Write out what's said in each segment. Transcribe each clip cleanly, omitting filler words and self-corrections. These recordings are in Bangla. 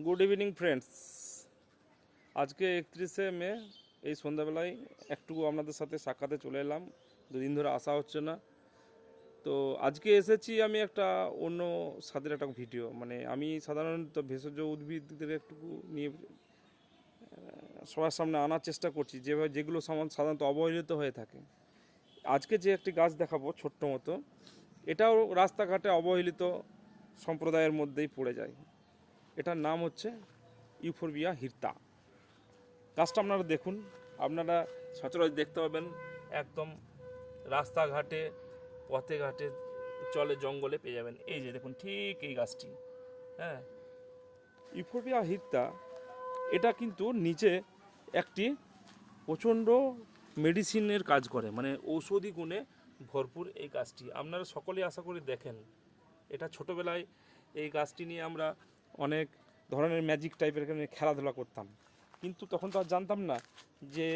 Good evening friends. আজকে 31শে মে, এই সন্ধ্যাবেলায় একটু আপনাদের সাথে সাক্ষাতে চলে এলাম। দুদিন ধরে আসা হচ্ছে না, তো আজকে এসেছি আমি একটা অন্য স্বাদের একটা ভিডিও। মানে আমি সাধারণত ভেষজ উদ্ভিদদের একটু নিয়ে সবার সামনে আনার চেষ্টা করছি, যেভাবে যেগুলো সাধারণত অবহেলিত হয়ে থাকে। আজকে যে একটি গাছ দেখাবো ছোট্ট মতো, এটাও রাস্তাঘাটে অবহেলিত সম্প্রদায়ের মধ্যেই পড়ে যায়। এটার নাম হচ্ছে ইউফোরবিয়া হির্তা। গাছটা আপনারা দেখুন, আপনারা সচরাচর দেখতে পাবেন একদম রাস্তাঘাটে, পথে ঘাটে, চলে জঙ্গলে পেয়ে যাবেন। এই যে দেখুন, ঠিক এই গাছটি। হ্যাঁ, ইউফোরবিয়া হির্তা এটা কিন্তু নিচে একটি প্রচণ্ড মেডিসিনের কাজ করে, মানে ঔষধি গুণে ভরপুর এই গাছটি। আপনারা সকলেই আশা করি দেখেন। এটা ছোটোবেলায় এই গাছটি নিয়ে আমরা অনেক ধরনের ম্যাজিক টাইপের এখানে খেলাধুলা করতাম, কিন্তু তখন তো আর জানতাম না যে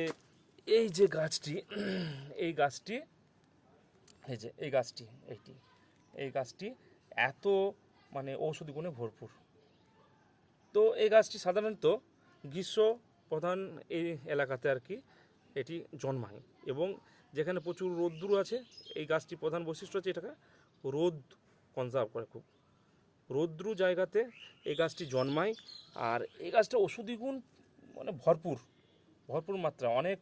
এই যে গাছটি এই গাছটি এই যে এই গাছটি এই গাছটি এত মানে ঔষধি গুণে ভরপুর। তো এই গাছটি সাধারণত গ্রীষ্ম প্রধান এই এলাকাতে আর কি এটি জন্মায়, এবং যেখানে প্রচুর রোদ্দুর আছে, এই গাছটি প্রধান বৈশিষ্ট্য হচ্ছে এটাকে রোদ কনজার্ভ করে। খুব রৌদ্র জায়গাতে এই গাছটি জন্মায়, আর এই গাছটা ওষুধি গুণ মানে ভরপুর ভরপুর মাত্রা। অনেক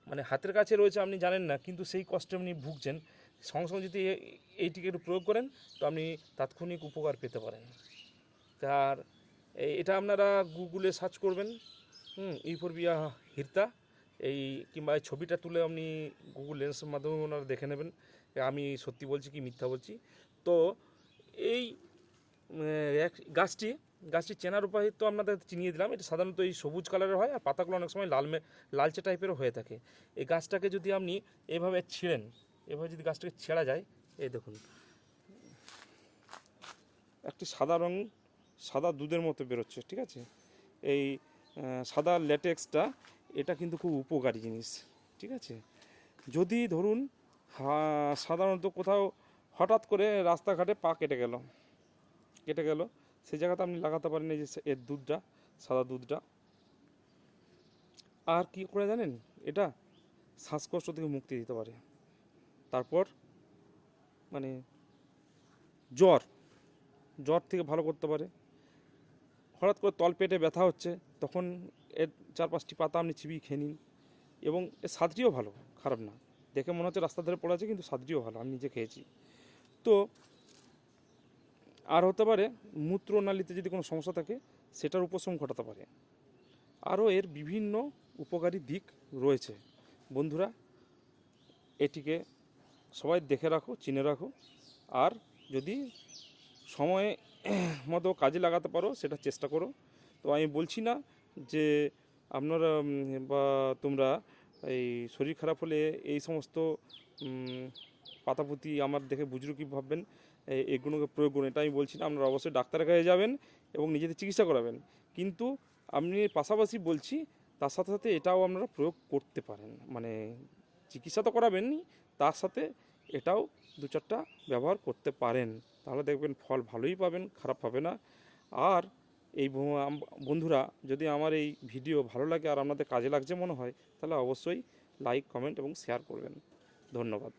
মানে হাতের কাছে রয়েছে, আপনি জানেন না, কিন্তু সেই কষ্টে আপনি ভুগছেন। সঙ্গে সঙ্গে যদি এইটিকে একটু প্রয়োগ করেন, তো আপনি তাৎক্ষণিক উপকার পেতে পারেন। তার এটা আপনারা গুগলে সার্চ করবেন, ইউফোরবিয়া হির্তা, এই কিংবা এই ছবিটা তুলে আপনি গুগল লেন্সের মাধ্যমে ওনারা দেখে নেবেন আমি সত্যি বলছি কি মিথ্যা বলছি। তো এই গাছটি গাছটি চেনার উপায় তো আপনাদের চিনিয়ে দিলাম। এটা সাধারণত এই সবুজ কালারের হয়, আর পাতাগুলো অনেক সময় লালচে টাইপেরও হয়ে থাকে। এই গাছটাকে যদি আপনি এভাবে ছিঁড়েন, এভাবে যদি গাছটাকে ছেঁড়া যায়, এই দেখুন একটি সাদা দুধের মতো বেরোচ্ছে, ঠিক আছে? এই সাদা ল্যাটেক্সটা, এটা কিন্তু খুব উপকারী জিনিস, ঠিক আছে? যদি ধরুন সাধারণত কোথাও হঠাৎ করে রাস্তাঘাটে পা কেটে গেল, সেই জায়গাতে আপনি লাগাতে পারেন এই যে এর দুধটা, সাদা দুধটা। আর কি করে জানেন, এটা শ্বাসকষ্ট থেকে মুক্তি দিতে পারে। তারপর মানে জ্বর থেকে ভালো করতে পারে। হঠাৎ করে তলপেটে ব্যথা হচ্ছে, তখন এর 4-5টি পাতা আপনি চিবিয়ে খেয়ে নিন, এবং এর স্বাদটিও ভালো, খারাপ না। দেখে মনে হচ্ছে রাস্তার ধারে পড়ে আছে, কিন্তু স্বাদটিও ভালো, আমি নিজে খেয়েছি। তো আর হতে পারে মূত্রনালীতে যদি কোনো সমস্যা থাকে, সেটার উপশম ঘটাতে পারে। আরও এর বিভিন্ন উপকারী দিক রয়েছে। বন্ধুরা, এটিকে সবাই দেখে রাখো, চিনে রাখো, আর যদি সময় মতো কাজে লাগাতে পারো সেটা চেষ্টা করো। তো আমি বলছি না যে আপনারা বা তোমরা এই শরীর খারাপ হলে এই সমস্ত পাতাপুতি আমার দেখে বুজরুকি ভাববেন, এগুলোকে প্রয়োগ করুন, এটা আমি বলছি না। আপনারা অবশ্যই ডাক্তারের কাছে যাবেন এবং নিজেদের চিকিৎসা করাবেন, কিন্তু আমি পাশাপাশি বলছি তার সাথে সাথে এটাও আপনারা প্রয়োগ করতে পারেন। মানে চিকিৎসা তো করাবেনই, তার সাথে এটাও 2-4টা ব্যবহার করতে পারেন, তাহলে দেখবেন ফল ভালোই পাবেন, খারাপ হবে না। আর এই বন্ধুরা, যদি আমার এই ভিডিও ভালো লাগে আর আপনাদের কাজে লাগছে মনে হয়, তাহলে অবশ্যই লাইক, কমেন্ট এবং শেয়ার করবেন। ধন্যবাদ।